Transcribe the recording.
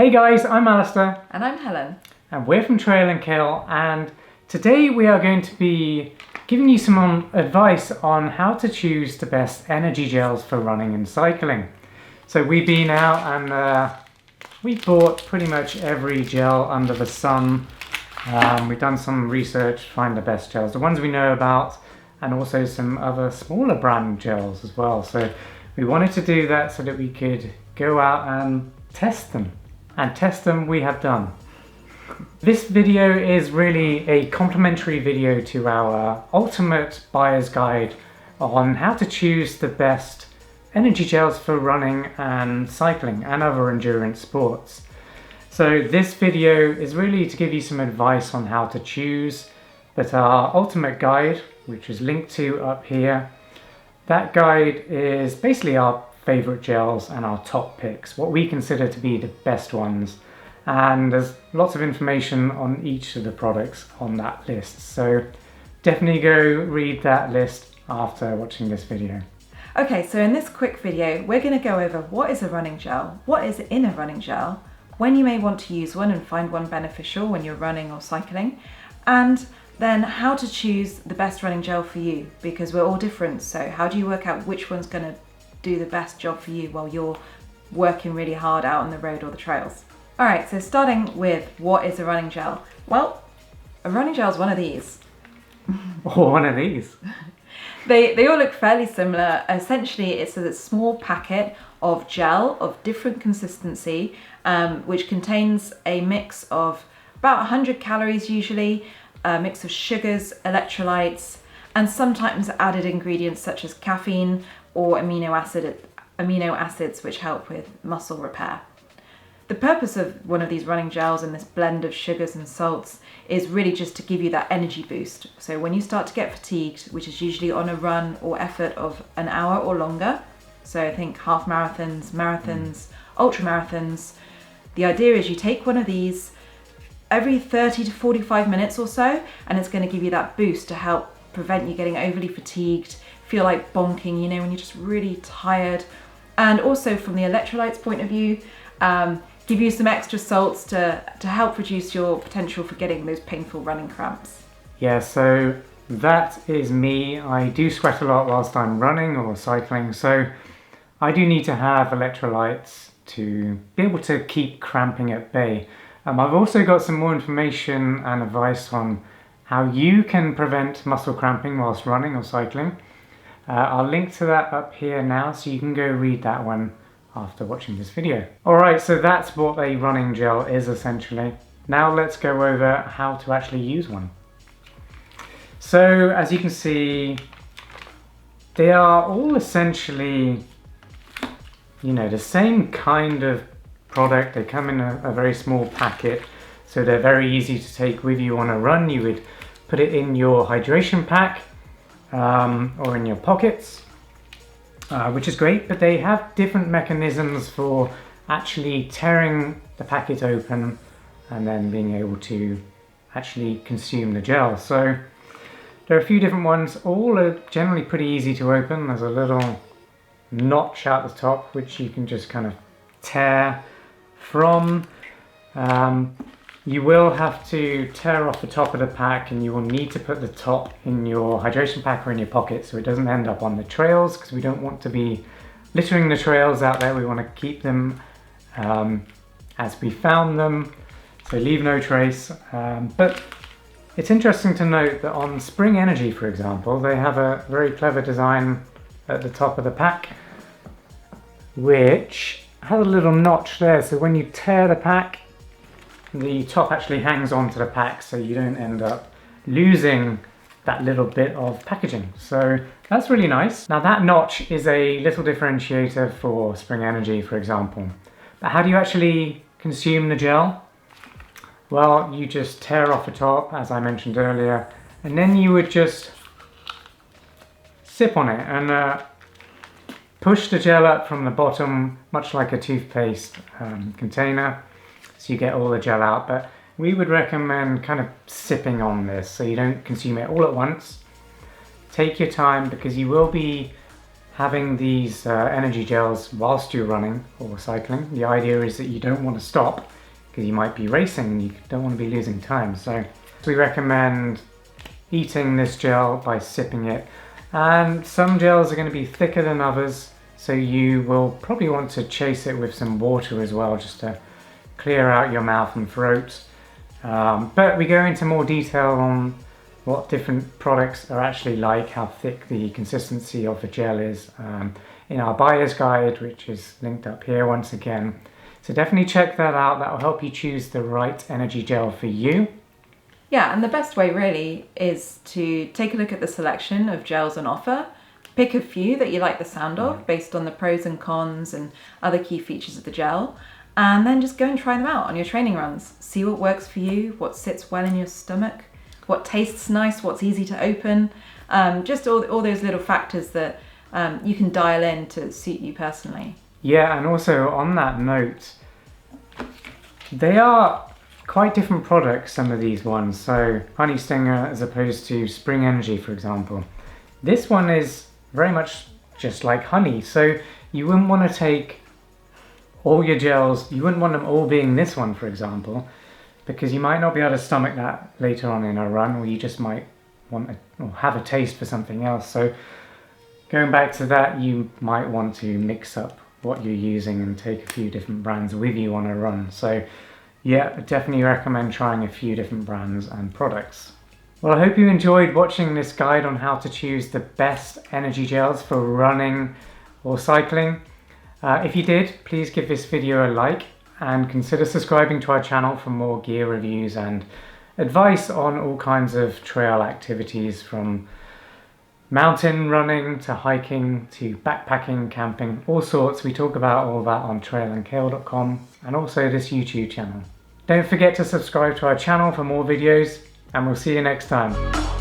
Hey guys, I'm Alistair. And I'm Helen. And we're from Trail and Kill, and today we are going to be giving you some advice on how to choose the best energy gels for running and cycling. So we've been out and we bought pretty much every gel under the sun. We've done some research to find the best gels, the ones we know about, and also some other smaller brand gels as well. So we wanted to do that so that we could go out and test them. And test them we have done. This video is really a complimentary video to our ultimate buyer's guide on how to choose the best energy gels for running and cycling and other endurance sports. So this video is really to give you some advice on how to choose, but our ultimate guide, which is linked to up here, that guide is basically our favorite gels and our top picks, what we consider to be the best ones. And there's lots of information on each of the products on that list. So definitely go read that list after watching this video. Okay, so in this quick video, we're going to go over what is a running gel, what is in a running gel, when you may want to use one and find one beneficial when you're running or cycling, and then how to choose the best running gel for you, because we're all different. So how do you work out which one's going to do the best job for you while you're working really hard out on the road or the trails? Alright, so starting with what is a running gel? Well, a running gel is one of these. Or one of these. They all look fairly similar. Essentially, it's a small packet of gel of different consistency, which contains a mix of about 100 calories usually, a mix of sugars, electrolytes, and sometimes added ingredients such as caffeine or amino acids which help with muscle repair. The purpose of one of these running gels and this blend of sugars and salts is really just to give you that energy boost. So when you start to get fatigued, which is usually on a run or effort of an hour or longer, so I think half marathons, marathons, ultramarathons, the idea is you take one of these every 30 to 45 minutes or so, and it's going to give you that boost to help prevent you getting overly fatigued, feel like bonking, you know, when you're just really tired. And also from the electrolytes point of view, give you some extra salts to help reduce your potential for getting those painful running cramps. Yeah, so that is me. I do sweat a lot whilst I'm running or cycling, so I do need to have electrolytes to be able to keep cramping at bay. I've also got some more information and advice on how you can prevent muscle cramping whilst running or cycling. I'll link to that up here now, so you can go read that one after watching this video. Alright, so that's what a running gel is essentially. Now let's go over how to actually use one. So as you can see, they are all essentially, you know, the same kind of product. They come in a very small packet, so they're very easy to take with you on a run. You would put it in your hydration pack or in your pockets, which is great, but they have different mechanisms for actually tearing the packet open and then being able to actually consume the gel. So there are a few different ones. All are generally pretty easy to open. There's a little notch at the top which you can just kind of tear from. You will have to tear off the top of the pack, and you will need to put the top in your hydration pack or in your pocket so it doesn't end up on the trails, because we don't want to be littering the trails out there. We want to keep them as we found them, so leave no trace. But it's interesting to note that on Spring Energy, for example, they have a very clever design at the top of the pack which has a little notch there, so when you tear the pack, the top actually hangs onto the pack, so you don't end up losing that little bit of packaging. So that's really nice. Now that notch is a little differentiator for Spring Energy, for example. But how do you actually consume the gel? Well, you just tear off the top, as I mentioned earlier, and then you would just sip on it and push the gel up from the bottom, much like a toothpaste container, so you get all the gel out. But we would recommend kind of sipping on this so you don't consume it all at once. Take your time, because you will be having these energy gels whilst you're running or cycling. The idea is that you don't want to stop because you might be racing and you don't want to be losing time. So we recommend eating this gel by sipping it. And some gels are going to be thicker than others, so you will probably want to chase it with some water as well, just to clear out your mouth and throat. But we go into more detail on what different products are actually like, how thick the consistency of the gel is, in our buyer's guide, which is linked up here once again. So definitely check that out. That will help you choose the right energy gel for you. Yeah, and the best way really is to take a look at the selection of gels on offer, pick a few that you like the sound of based on the pros and cons and other key features of the gel, and then just go and try them out on your training runs. See what works for you, what sits well in your stomach, what tastes nice, what's easy to open, just all those little factors that you can dial in to suit you personally. Yeah, and also on that note, they are quite different products, some of these ones. So Honey Stinger as opposed to Spring Energy, for example. This one is very much just like honey, so you wouldn't want to take all your gels, you wouldn't want them all being this one, for example, because you might not be able to stomach that later on in a run, or you just might want to, or have a taste for something else. So going back to that, you might want to mix up what you're using and take a few different brands with you on a run. So yeah, I definitely recommend trying a few different brands and products. Well, I hope you enjoyed watching this guide on how to choose the best energy gels for running or cycling. If you did, please give this video a like and consider subscribing to our channel for more gear reviews and advice on all kinds of trail activities, from mountain running to hiking to backpacking, camping, all sorts. We talk about all that on trailandkale.com and also this YouTube channel. Don't forget to subscribe to our channel for more videos, and we'll see you next time.